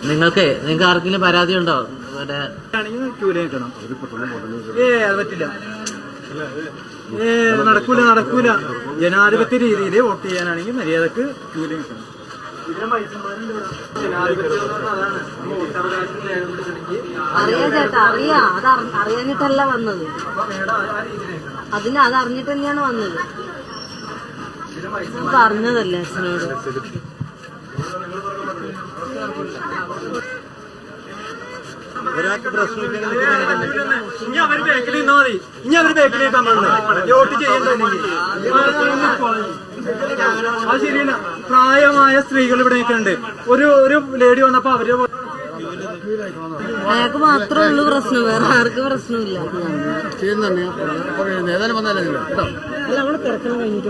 നിങ്ങൾക്ക് ആർക്കെങ്കിലും പരാതി ഉണ്ടോ? പറ്റില്ല, നടക്കൂല. ജനാധിപത്യ രീതിയിൽ വോട്ട് ചെയ്യാനാണെങ്കിൽ മര്യാദക്ക് ക്യൂല് നിൽക്കണം. അറിയാം ചേട്ടാ, അറിയാഞ്ഞിട്ടല്ല വന്നത്. അതറിഞ്ഞിട്ട് തന്നെയാണ് വന്നത്. പറഞ്ഞതല്ലേ അച്ഛനോട്. ഒരാൾക്ക് പ്രശ്നമില്ലെങ്കിൽ ഇനി അവര് ബേക്കിൽ നിന്നാ മതി. ഇനി അവര് ബേക്കിലേക്ക് വോട്ട് ചെയ്യണ്ടെങ്കിൽ അത് ശരിയല്ല. പ്രായമായ സ്ത്രീകൾ ഇവിടെ ഉണ്ട്. ഒരു ലേഡി വന്നപ്പോ അവര് അയാൾക്ക് മാത്രമേ ഉള്ളൂ പ്രശ്നം, വേറെ ആർക്കും പ്രശ്നമില്ല. ഏതായാലും വന്നാലേ തിരക്കണം കഴിഞ്ഞിട്ട്